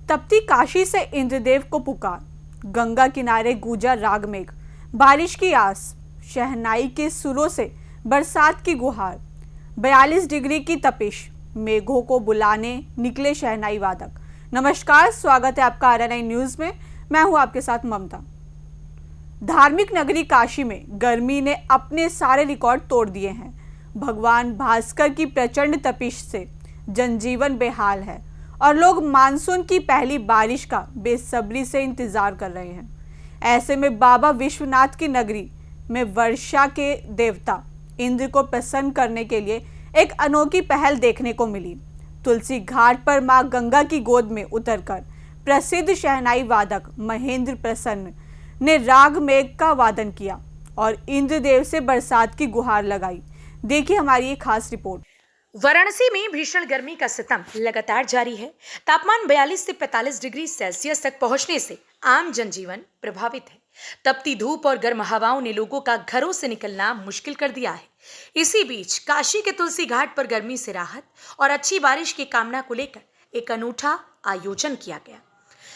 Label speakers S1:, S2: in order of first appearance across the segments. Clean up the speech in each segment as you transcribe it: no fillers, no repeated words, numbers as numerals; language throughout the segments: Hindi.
S1: तपती काशी से इंद्रदेव को पुकार, गंगा किनारे गूंजा रागमेघ, बारिश की आस, शहनाई के सुरों से बरसात की गुहार। 42 डिग्री की तपिश, मेघों को बुलाने निकले शहनाई वादक। नमस्कार, स्वागत है आपका RNI न्यूज में। मैं हूं आपके साथ ममता। धार्मिक नगरी काशी में गर्मी ने अपने सारे रिकॉर्ड तोड़ दिए हैं। भगवान भास्कर की प्रचंड तपिश से जनजीवन बेहाल है और लोग मानसून की पहली बारिश का बेसब्री से इंतजार कर रहे हैं। ऐसे में बाबा विश्वनाथ की नगरी में वर्षा के देवता इंद्र को प्रसन्न करने के लिए एक अनोखी पहल देखने को मिली। तुलसी घाट पर मां गंगा की गोद में उतरकर प्रसिद्ध शहनाई वादक महेंद्र प्रसन्न ने राग मेघ का वादन किया और इंद्रदेव से बरसात की गुहार लगाई। देखिए हमारी एक खास रिपोर्ट।
S2: वाराणसी में भीषण गर्मी का सितम लगातार जारी है। तापमान 42 से 45 डिग्री सेल्सियस तक पहुंचने से आम जनजीवन प्रभावित है। तपती धूप और गर्म हवाओं ने लोगों का घरों से निकलना मुश्किल कर दिया है। इसी बीच काशी के तुलसी घाट पर गर्मी से राहत और अच्छी बारिश की कामना को लेकर एक अनूठा आयोजन किया गया।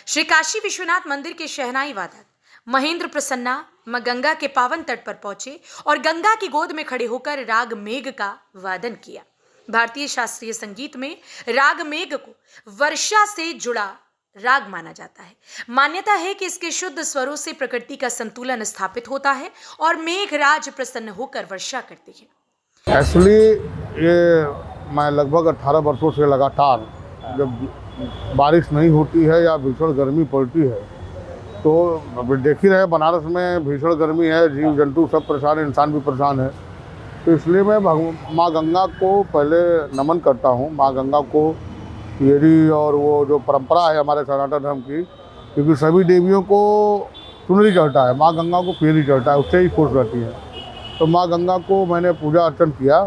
S2: श्री काशी विश्वनाथ मंदिर के शहनाई वादक महेंद्र प्रसन्ना मां गंगा के पावन तट पर पहुंचे और गंगा की गोद में खड़े होकर राग मेघ का वादन किया। भारतीय शास्त्रीय संगीत में राग मेघ को वर्षा से जुड़ा राग माना जाता है। मान्यता है कि इसके शुद्ध स्वरों से प्रकृति का संतुलन स्थापित होता है और मेघराज प्रसन्न होकर वर्षा करते हैं।
S3: एक्चुअली ये मैं लगभग 18 वर्षों से लगातार जब बारिश नहीं होती है या भीषण गर्मी पड़ती है तो देख ही रहे, बनारस में भीषण गर्मी है, जीव जंतु सब परेशान है, इंसान भी परेशान है। तो इसलिए मैं माँ गंगा को पहले नमन करता हूँ। माँ गंगा को पियरी और वो जो परंपरा है हमारे सनातन धर्म की, क्योंकि सभी देवियों को चुनरी चढ़ता है, माँ गंगा को पियरी चढ़ता है, उससे ही खुश रहती है। तो माँ गंगा को मैंने पूजा अर्चन किया।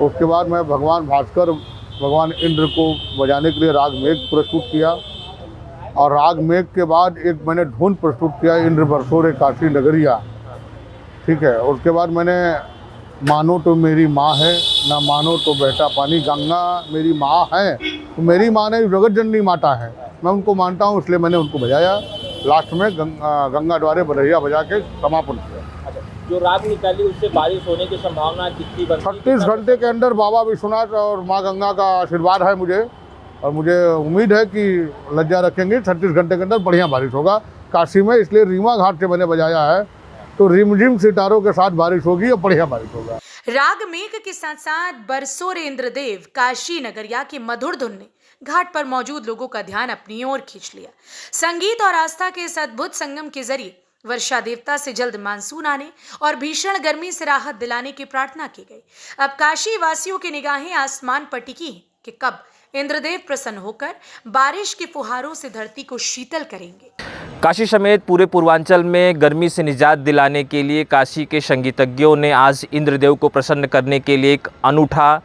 S3: उसके बाद मैं भगवान भास्कर, भगवान इंद्र को बजाने के लिए राग मेघ प्रस्तुत किया और राग मेघ के बाद एक मैंने धुन प्रस्तुत किया, इंद्र बरसोरे काशी नगरिया। ठीक है। उसके बाद मैंने मानो तो मेरी माँ है, ना मानो तो बहता पानी, गंगा मेरी माँ है, तो मेरी माँ नहीं जगत जननी माता है, मैं उनको मानता हूँ, इसलिए मैंने उनको बजाया। लास्ट में गंगा द्वारे बरहिया बजा के समापन किया।
S4: अच्छा, जो राग निकाली उससे बारिश होने की संभावना कितनी बनती है?
S3: 36 घंटे के अंदर बाबा विश्वनाथ और माँ गंगा का आशीर्वाद है मुझे, और मुझे उम्मीद है कि लज्जा रखेंगे, 36 घंटे के अंदर बढ़िया बारिश होगा काशी में। इसलिए रीमा घाट से मैंने बजाया है, तो रिमझिम सितारों के साथ बारिश होगी और बढ़िया बारिश होगा।
S2: राग मेघ के साथ साथ बरसोरे इंद्रदेव काशी नगरिया की मधुर धुन ने घाट पर मौजूद लोगों का ध्यान अपनी ओर खींच लिया। संगीत और आस्था के इस अद्भुत संगम के जरिए वर्षा देवता से जल्द मानसून आने और भीषण गर्मी से राहत दिलाने की प्रार्थना की गई। अब काशी वासियों की निगाहें आसमान पर टिकी हैं कि कब इंद्रदेव प्रसन्न होकर बारिश की फुहारों से धरती को शीतल करेंगे।
S4: काशी समेत पूरे पूर्वांचल में गर्मी से निजात दिलाने के लिए काशी के संगीतज्ञों ने आज इंद्रदेव को प्रसन्न करने के लिए एक अनूठा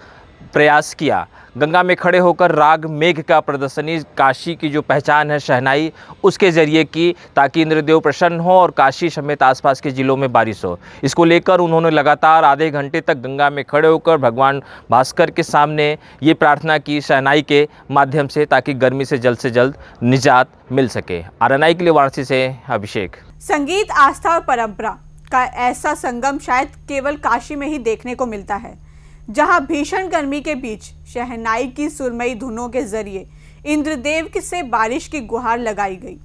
S4: प्रयास किया। गंगा में खड़े होकर राग मेघ का प्रदर्शनी काशी की जो पहचान है शहनाई, उसके ज़रिए की, ताकि इंद्रदेव प्रसन्न हो और काशी समेत आसपास के ज़िलों में बारिश हो। इसको लेकर उन्होंने लगातार आधे घंटे तक गंगा में खड़े होकर भगवान भास्कर के सामने ये प्रार्थना की शहनाई के माध्यम से, ताकि गर्मी से जल्द निजात मिल सके। RNI के लिए वाराणसी से अभिषेक।
S1: संगीत, आस्था और परंपरा का ऐसा संगम शायद केवल काशी में ही देखने को मिलता है, जहां भीषण गर्मी के बीच शहनाई की सुरमई धुनों के जरिए इंद्रदेव से बारिश की गुहार लगाई गई।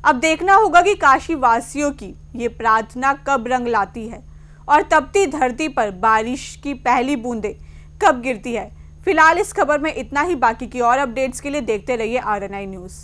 S1: अब देखना होगा कि काशी वासियों की ये प्रार्थना कब रंग लाती है और तपती धरती पर बारिश की पहली बूंदें कब गिरती है। फिलहाल इस खबर में इतना ही। बाकी की और अपडेट्स के लिए देखते रहिए RNI न्यूज़।